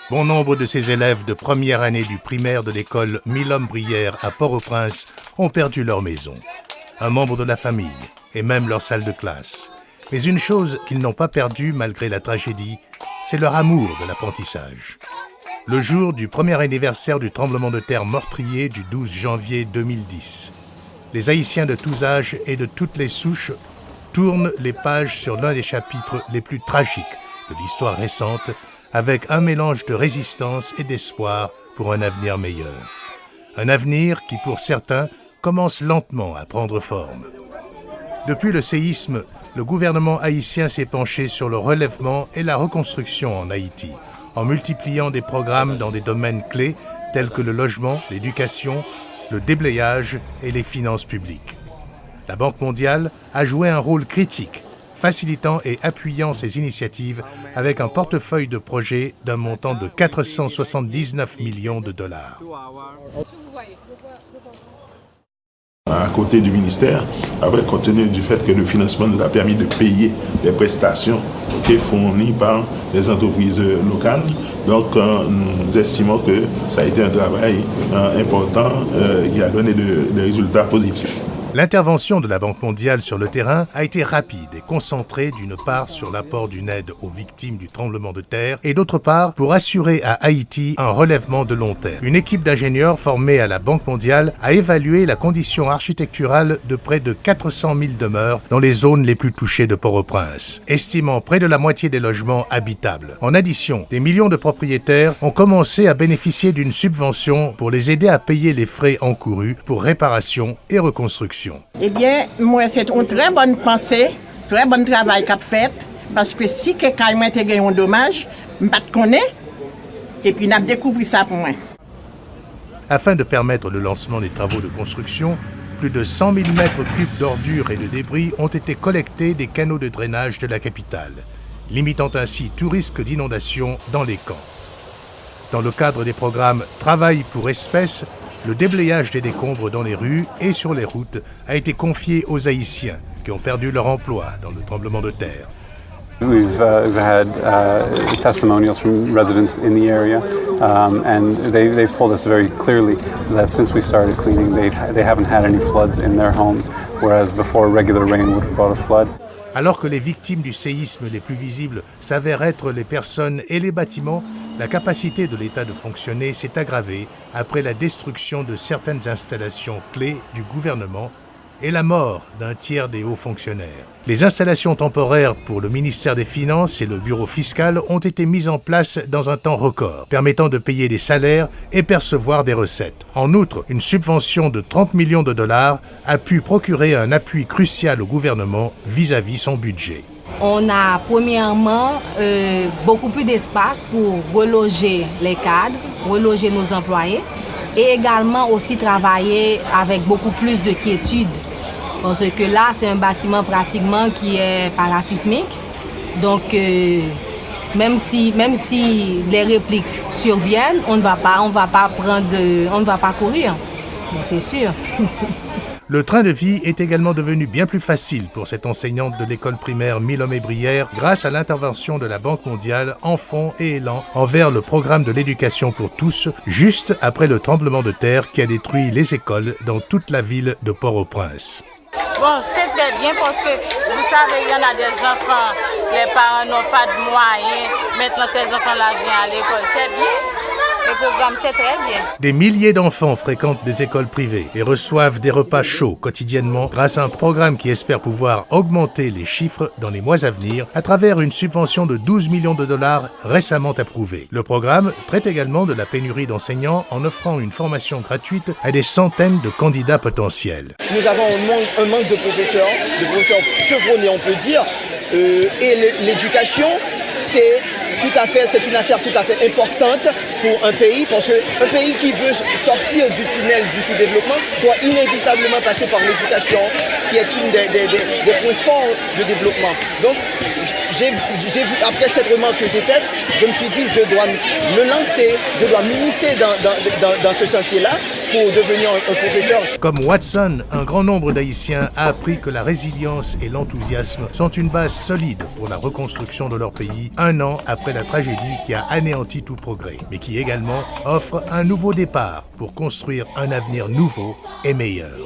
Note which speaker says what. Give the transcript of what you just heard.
Speaker 1: Bon nombre de ces élèves de première année du primaire de l'école Milhomme-Brière à Port-au-Prince ont perdu leur maison, un membre de la famille et même leur salle de classe. Mais une chose qu'ils n'ont pas perdue malgré la tragédie, c'est leur amour de l'apprentissage. Le jour du premier anniversaire du tremblement de terre meurtrier du 12 janvier 2010, les Haïtiens de tous âges et de toutes les souches tournent les pages sur l'un des chapitres les plus tragiques de l'histoire récente, avec un mélange de résistance et d'espoir pour un avenir meilleur. Un avenir qui, pour certains, commence lentement à prendre forme. Depuis le séisme, le gouvernement haïtien s'est penché sur le relèvement et la reconstruction en Haïti, en multipliant des programmes dans des domaines clés tels que le logement, l'éducation, le déblayage et les finances publiques. La Banque mondiale a joué un rôle critique, facilitant et appuyant ces initiatives avec un portefeuille de projets d'un montant de 479 millions de dollars.
Speaker 2: À côté du ministère, compte tenu du fait que le financement nous a permis de payer les prestations fournies par les entreprises locales. Donc nous estimons que ça a été un travail important qui a donné des résultats positifs.
Speaker 1: L'intervention de la Banque mondiale sur le terrain a été rapide et concentrée d'une part sur l'apport d'une aide aux victimes du tremblement de terre et d'autre part pour assurer à Haïti un relèvement de long terme. Une équipe d'ingénieurs formée à la Banque mondiale a évalué la condition architecturale de près de 400 000 demeures dans les zones les plus touchées de Port-au-Prince, estimant près de la moitié des logements habitables. En addition, des millions de propriétaires ont commencé à bénéficier d'une subvention pour les aider à payer les frais encourus pour réparation et reconstruction.
Speaker 3: Eh bien, moi, c'est une très bonne pensée, très bon travail qu'a fait, parce que si quelqu'un m'a gagné un dommage, je ne connais pas, et puis on a découvert ça pour moi.
Speaker 1: Afin de permettre le lancement des travaux de construction, plus de 100 000 mètres cubes d'ordures et de débris ont été collectés des canaux de drainage de la capitale, limitant ainsi tout risque d'inondation dans les camps. Dans le cadre des programmes Travail pour espèces, le déblayage des décombres dans les rues et sur les routes a été confié aux Haïtiens qui ont perdu leur emploi dans le tremblement de terre.
Speaker 4: We've had testimonials from residents in the area, and they've told us very clearly that since we started cleaning, they haven't had any floods in their homes, whereas before regular rain would have brought a flood.
Speaker 1: Alors que les victimes du séisme les plus visibles s'avèrent être les personnes et les bâtiments, la capacité de l'État de fonctionner s'est aggravée après la destruction de certaines installations clés du gouvernement et la mort d'un tiers des hauts fonctionnaires. Les installations temporaires pour le ministère des Finances et le bureau fiscal ont été mises en place dans un temps record, permettant de payer des salaires et percevoir des recettes. En outre, une subvention de 30 millions de dollars a pu procurer un appui crucial au gouvernement vis-à-vis son budget.
Speaker 5: On a premièrement beaucoup plus d'espace pour reloger les cadres, reloger nos employés et également aussi travailler avec beaucoup plus de quiétude. Parce que là, c'est un bâtiment pratiquement qui est parasismique. Donc, même si les répliques surviennent, on ne va pas courir. Bon, c'est sûr.
Speaker 1: Le train de vie est également devenu bien plus facile pour cette enseignante de l'école primaire Milhomme-Brière grâce à l'intervention de la Banque mondiale en fonds et élan envers le programme de l'éducation pour tous, juste après le tremblement de terre qui a détruit les écoles dans toute la ville de Port-au-Prince.
Speaker 6: Bon, c'est très bien parce que, vous savez, il y en a des enfants, les parents n'ont pas de moyens, maintenant ces enfants-là viennent à l'école, c'est bien. Le programme, c'est très bien.
Speaker 1: Des milliers d'enfants fréquentent des écoles privées et reçoivent des repas chauds quotidiennement grâce à un programme qui espère pouvoir augmenter les chiffres dans les mois à venir à travers une subvention de 12 millions de dollars récemment approuvée. Le programme traite également de la pénurie d'enseignants en offrant une formation gratuite à des centaines de candidats potentiels.
Speaker 7: Nous avons un manque de professeurs chevronnés, on peut dire, et l'éducation, c'est une affaire tout à fait importante pour un pays, parce qu'un pays qui veut sortir du tunnel du sous-développement doit inévitablement passer par l'éducation, qui est une des points forts de développement. Donc, j'ai vu, après cette remarque que j'ai faite, je me suis dit, je dois me lancer, je dois m'initier dans ce sentier-là. pour devenir un professeur.
Speaker 1: Comme Watson, un grand nombre d'Haïtiens a appris que la résilience et l'enthousiasme sont une base solide pour la reconstruction de leur pays, un an après la tragédie qui a anéanti tout progrès, mais qui également offre un nouveau départ pour construire un avenir nouveau et meilleur.